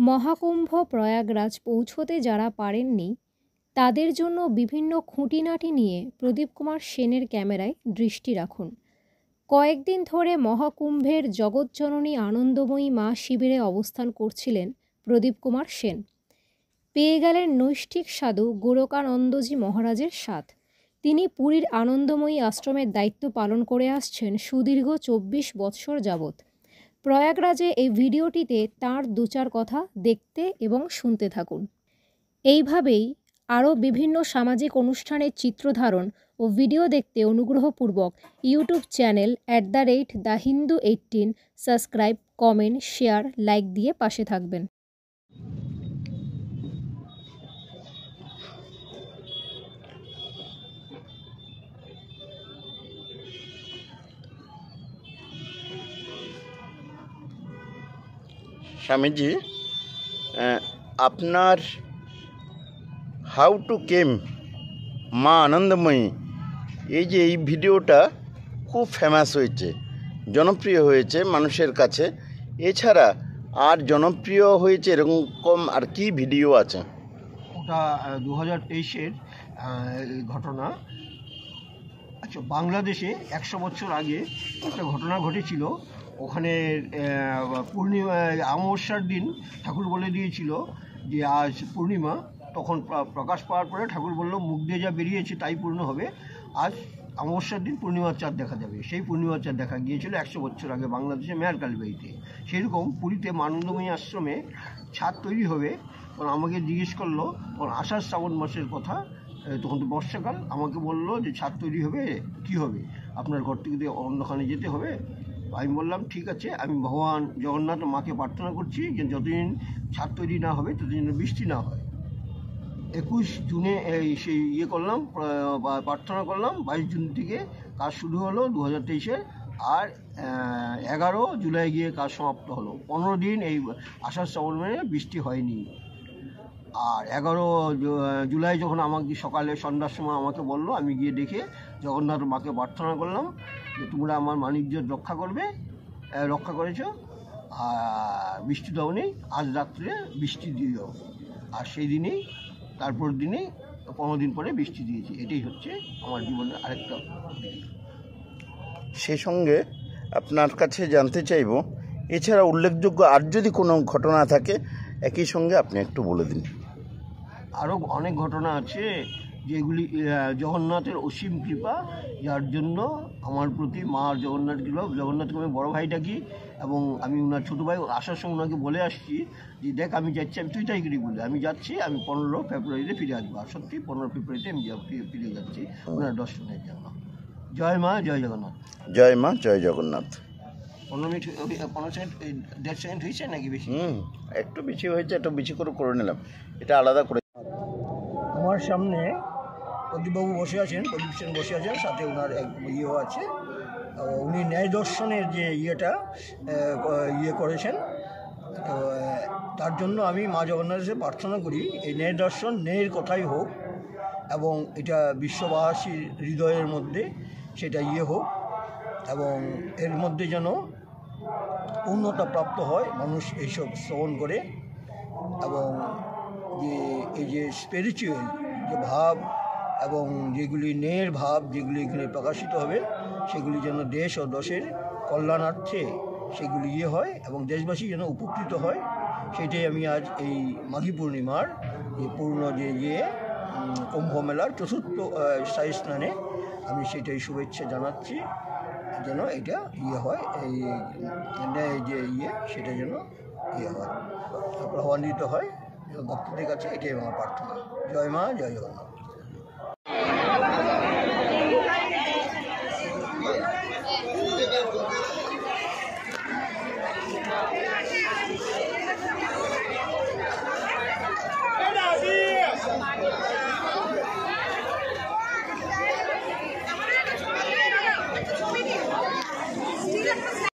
মহাকুম্ভ প্রয়াগরাজ পৌঁছতে যারা পারেননি তাদের জন্য বিভিন্ন খুঁটিনাটি নিয়ে প্রদীপ কুমার সেনের ক্যামেরায় দৃষ্টি রাখুন। কয়েকদিন ধরে মহাকুম্ভের জগৎজননী আনন্দময়ী মা শিবিরে অবস্থান করছিলেন প্রদীপ কুমার সেন। পেয়ে গেলেন নৈষ্ঠিক সাধু গোরকানন্দজি মহারাজের সাথ। তিনি পুরীর আনন্দময়ী আশ্রমের দায়িত্ব পালন করে আসছেন সুদীর্ঘ 24 বৎসর যাবৎ। প্রয়াগরাজে এই ভিডিওটিতে তাঁর দু-চার কথা দেখতে এবং শুনতে থাকুন। এইভাবেই আরও বিভিন্ন সামাজিক অনুষ্ঠানের চিত্রধারণ ও ভিডিও দেখতে অনুগ্রহপূর্বক YouTube channel @thehindu18 subscribe, comment, share, like দিয়ে পাশে থাকবেন। স্বামীজি, আপনার হাউ টু কেম মা আনন্দময়ী এই ভিডিওটা খুব ফেমাস হয়েছে, জনপ্রিয় হয়েছে মানুষের কাছে। এছাড়া আর জনপ্রিয় হয়েছে এরকম আর কি ভিডিও আছে? ওটা 2023-এর ঘটনা। আচ্ছা, বাংলাদেশে 100 বছর আগে একটা ঘটনা ঘটেছিল। ওখানে পূর্ণিমা অমাবস্যার দিন ঠাকুর বলে দিয়েছিল যে আজ পূর্ণিমা। তখন প্রকাশ পাওয়ার পরে ঠাকুর বলল, মুখ দিয়ে যা বেরিয়েছে তাই পূর্ণ হবে, আজ অমাবস্যার দিন পূর্ণিমার চাঁদ দেখা যাবে। সেই পূর্ণিমার চাঁদ দেখা গিয়েছিল 100 বছর আগে বাংলাদেশে মেয়ার কালীবাড়িতে। সেরকম পুরীতে আনন্দময়ী আশ্রমে ছাদ তৈরি হবে। তখন আমাকে জিজ্ঞেস করলো, তখন আষাঢ় শ্রাবণ মাসের কথা, তখন তো বর্ষাকাল। আমাকে বললো যে ছাদ তৈরি হবে, কি হবে, আপনার ঘর থেকে অন্যখানে যেতে হবে। আমি বললাম ঠিক আছে, আমি ভগবান জগন্নাথ মাকে প্রার্থনা করছি যে যতদিন ছাদ তৈরি না হবে ততদিন বৃষ্টি না হয়। 21 জুনে সেই করলাম, প্রার্থনা করলাম। 22 জুন থেকে কাজ শুরু হলো 2023-এর। আর 11 জুলাই গিয়ে কাজ সমাপ্ত হলো। 15 দিন এই আষাঢ় শ্রাবণ মাসে বৃষ্টি হয়নি। আর 11 জুলাই যখন আমাকে সকালে সন্ধ্যার সময় আমাকে বললো, আমি গিয়ে দেখে জগন্নাথ মাকে প্রার্থনা করলাম যে তোমরা আমার মানিকজোত রক্ষা করেছো, আর বৃষ্টি দাওনি, আজ রাত্রে বৃষ্টি দিও। আর সেই দিনেই তারপর দিনেই 15 দিন পরে বৃষ্টি দিয়েছি। এটাই হচ্ছে আমার জীবনের আরেকটা। সেই সঙ্গে আপনার কাছে জানতে চাইব, এছাড়া উল্লেখযোগ্য আর যদি কোনো ঘটনা থাকে একই সঙ্গে আপনি একটু বলে দিন। আরও অনেক ঘটনা আছে যেগুলি জগন্নাথের অসীম কৃপা, যার জন্য আমার প্রতি মা জগন্নাথকে আমি বড় ভাই ডাকি। এবং আমি ওনার ছোটো ভাই আসার সময় ওনাকে বলে আসছি যে দেখ আমি যাচ্ছি, আমি 2 তারিখেরই বলে আমি যাচ্ছি, আমি 15 ফেব্রুয়ারিতে ফিরে আসবো। আর সত্যি 15 ফেব্রুয়ারিতে আমি ফিরে যাচ্ছি ওনার দর্শনের জন্য। জয় মা, জয় জগন্নাথ। জয় মা, জয় জগন্নাথ। 15 মিনিট 1.5 সেকেন্ড হয়েছে নাকি বেশি? একটু বেশি হয়েছে, একটু বেশি করে নিলাম, এটা আলাদা করে। আমার সামনে প্রদীপবাবু বসে আছেন, প্রদীপ সেন বসে আছেন, সাথে ওনার এক ইয়েও আছে। উনি ন্যায় দর্শনের যে করেছেন, তো তার জন্য আমি মা জগন্নাথের প্রার্থনা করি এই ন্যায় দর্শন ন্যায়ের কথাই হোক, এবং এটা বিশ্ববাসীর হৃদয়ের মধ্যে সেটা হোক, এবং এর মধ্যে যেন পূর্ণতা প্রাপ্ত হয়, মানুষ এইসব শ্রবণ করে। এবং এই যে স্পিরিচুয়াল যে ভাব এবং যেগুলি ন্যায়ের ভাব যেগুলি এখানে প্রকাশিত হবে, সেগুলি যেন দেশ ও দেশের কল্যাণার্থে সেগুলি হয় এবং দেশবাসী যেন উপকৃত হয়, সেটাই আমি আজ এই মাঘী পূর্ণিমার যে পূর্ণ কুম্ভ মেলার চতুর্থ শাহী স্নানে আমি সেটাই শুভেচ্ছা জানাচ্ছি, যেন এটা হয়, এই ন্যায় যে সেটা যেন হয়, প্রভাবান্বিত হয় ভক্তদের কাছে। এটাই আমার প্রার্থনা। জয় মা, জয় জগন্নাথ।